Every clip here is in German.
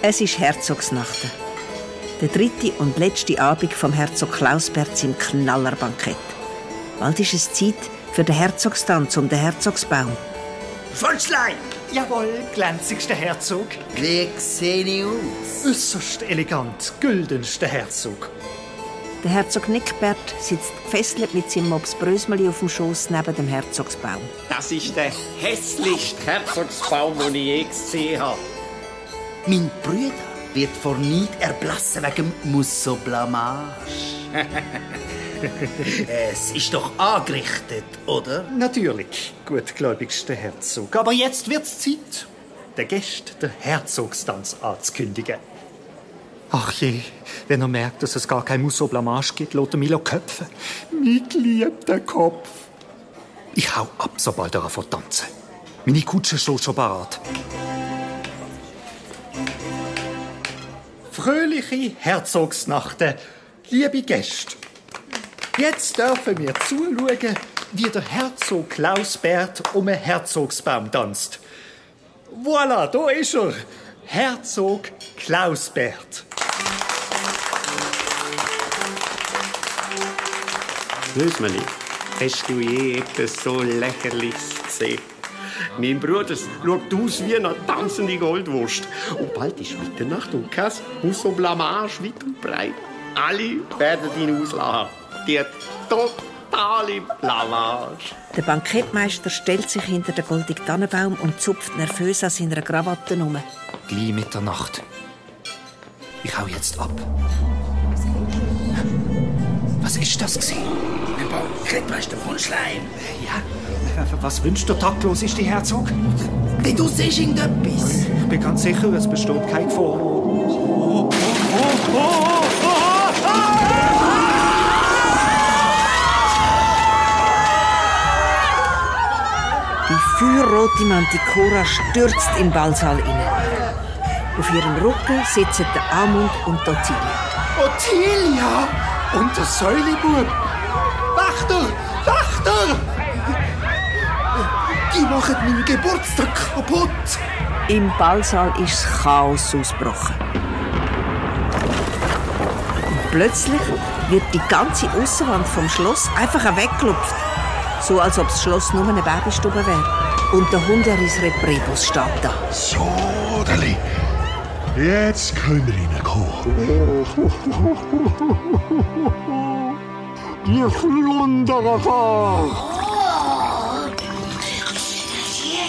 Es ist Herzogsnacht. Der 3. und letzte Abend vom Herzog Klausbert im Knallerbankett. Bald ist es Zeit für den Herzogstanz um den Herzogsbaum. Von Schleim! Jawohl, glänzigster Herzog. Wie sehe ich aus? Äußerst elegant, güldenster Herzog. Der Herzog Nickbert sitzt gefesselt mit seinem Mops Brösmeli auf dem Schoß neben dem Herzogsbaum. Das ist der hässlichste Herzogsbaum, den ich je gesehen habe. Mein Bruder wird vor Neid erblassen wegen Musso-Blamage. Es ist doch angerichtet, oder? Natürlich, gutgläubigster Herzog. Aber jetzt wird's Zeit, der Gäste den Herzogstanz anzukündigen. Ach je, wenn er merkt, dass es gar kein Musso-Blamage gibt, lässt er mich köpfen. Mein geliebter Kopf. Ich hau ab, sobald er anfängt zu tanzen. Meine Kutsche steht schon parat. Fröhliche Herzogsnachten, liebe Gäste. Jetzt dürfen wir zuschauen, wie der Herzog Klausbert um einen Herzogsbaum tanzt. Voilà, da ist er. Herzog Klausbert. Brösmeli, hast du je etwas so Lächerliches gesehen? Mein Bruder schaut aus wie eine tanzende Goldwurst. Und bald ist Mitternacht und kein Musso-Blamage weit und breit. Alle werden ihn auslachen. Die totale Blamage. Der Bankettmeister stellt sich hinter den goldigen Tannenbaum und zupft nervös an seiner Krawatte herum. Gleich Mitternacht. Ich hau jetzt ab. Was ist das gewesen? Der Bankettmeister von Schleim. Ja, was wünscht der taktlos die Herzog? Wie du siehst irgendetwas. Ich bin ganz sicher, es besteht keine Gefahr. Die feuerrote Mantikora stürzt im Ballsaal hinein. Auf ihrem Rücken sitzen der Amund und die Ottilia. Ottilia! Und der Säulibub! Wächter! Wächter! Die machen meinen Geburtstag kaputt! Im Ballsaal ist das Chaos ausgebrochen. Und plötzlich wird die ganze Aussenwand vom Schloss einfach weggelupft. So, als ob das Schloss nur eine Babystube wäre. Und der Hunderis Reprebus steht da. So, Deli. Jetzt können wir reinkommen. Die Flunderer!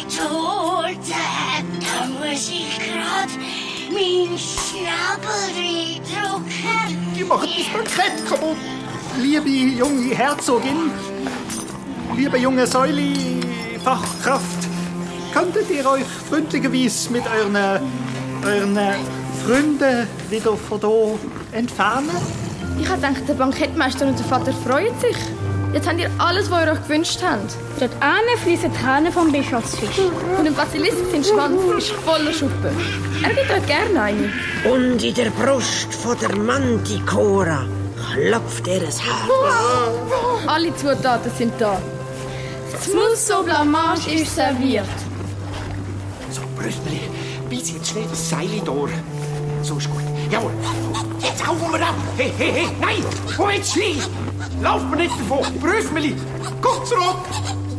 Jetzt holt da muss ich grad mein Schnabel reindrücken. Die machen das Bankett kaputt! Liebe junge Herzogin, liebe junge Säuli-Fachkraft, könntet ihr euch freundlicherweise mit euren Freunden wieder von hier entfernen? Ich habe gedacht, der Bankettmeister und der Vater freuen sich. Jetzt habt ihr alles, was ihr euch gewünscht habt. Dort ane fließen Tränen vom Bischofsfisch. Und dem Basilisk sein Schwanz ist voller Schuppen. Er gibt euch gerne eine. Und in der Brust von der Mantikora klopft ihr das Herz. Alle Zutaten sind da. Das Musso-Blamage ist serviert. So, Brösmeli, beiß jetzt schnell das Seil durch. So ist gut. Jawohl. Jetzt hauen wir ab. Hey, hey, hey, nein! Wo jetzt schnell? Lauf mir nicht davon. Brösmeli, komm zurück!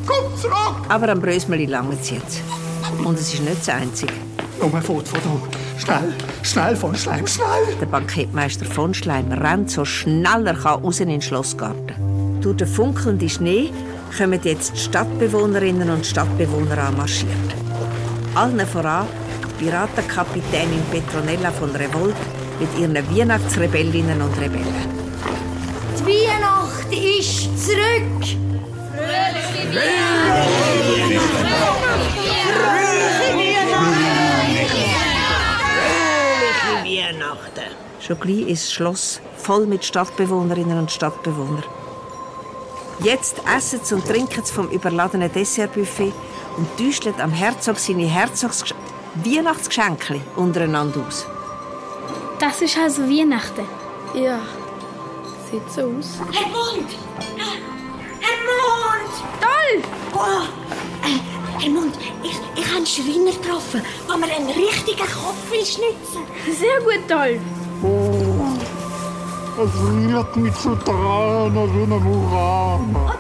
Komm zurück! Aber am Brösmeli langt es jetzt. Und es ist nicht das Einzige. Nur fort von hier. Schnell, schnell von Schleim, schnell! Der Bankettmeister von Schleim rennt so schnell er kann raus in den Schlossgarten. Durch den funkelnden Schnee kommen jetzt die Stadtbewohnerinnen und Stadtbewohner anmarschiert. Allen voran die Piratenkapitänin Petronella von Revolt mit ihren Weihnachtsrebellinnen und Rebellen. Die Weihnacht ist zurück. Weihnachten. Schon gleich ist das Schloss voll mit Stadtbewohnerinnen und Stadtbewohnern. Jetzt essen sie und trinken sie vom überladenen Dessertbuffet und täuschen am Herzog seine Weihnachtsgeschenke untereinander aus. Das ist also Weihnachten. Ja, sieht so aus. Herr Mond! Herr Mond! Toll! Oh. Raimund, ich habe einen Schreiner getroffen, der mir einen richtigen Kopf will schnitzen. Sehr gut, toll. Es rührt mich zu Tränen wie eine Murana.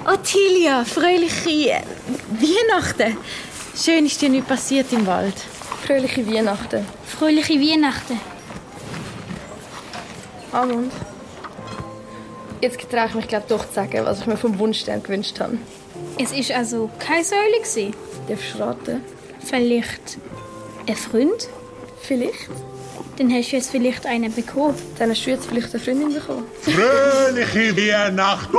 Ottilia, fröhliche Weihnachten. Schön ist dir nicht passiert im Wald. Fröhliche Weihnachten. Fröhliche Weihnachten. Amund. Jetzt traue ich mich, doch zu sagen, was ich mir vom Wunschstern gewünscht habe. Es ist also keine Säule gewesen. Darfst du raten? Vielleicht ein Freund? Vielleicht. Dann hast du jetzt vielleicht einen bekommen. Dann hast du jetzt vielleicht eine Freundin bekommen. Fröhliche Weihnachten!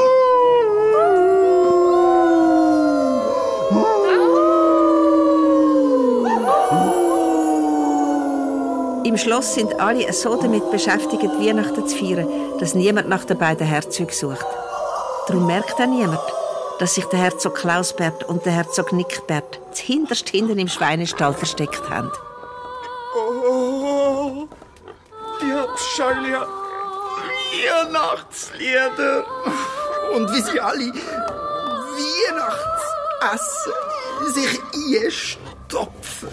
Im Schloss sind alle so damit beschäftigt, Weihnachten zu feiern, dass niemand nach den beiden Herzögen sucht. Darum merkt auch niemand, dass sich der Herzog Klausbert und der Herzog Nickbert zuhinterst hinten im Schweinestall versteckt haben. Oh, die Hauptschaulier Weihnachtslieder. Und wie sie alle Weihnachtsessen sich einstopfen.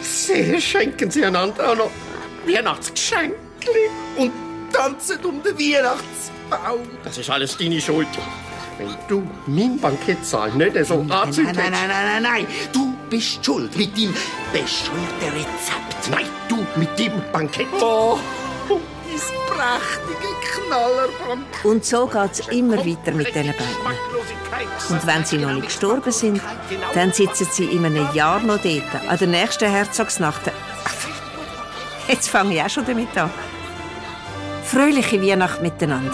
Sie schenken sie einander auch noch Weihnachtsgeschenkli. Und tanzen um den Weihnachtsbaum. Das ist alles deine Schuld. Wenn du mein Bankettsaal nicht so anzündest. Nein. Du bist schuld mit deinem bescheuerten Rezept. Nein, du mit dem Bankett. Oh, dein prächtige Knallerbrand. Und so geht es immer weiter mit diesen beiden. Und wenn sie noch nicht gestorben sind, dann sitzen sie in einem Jahr noch dort, an der nächsten Herzogsnacht. Jetzt fange ich auch schon damit an. Fröhliche Weihnacht miteinander.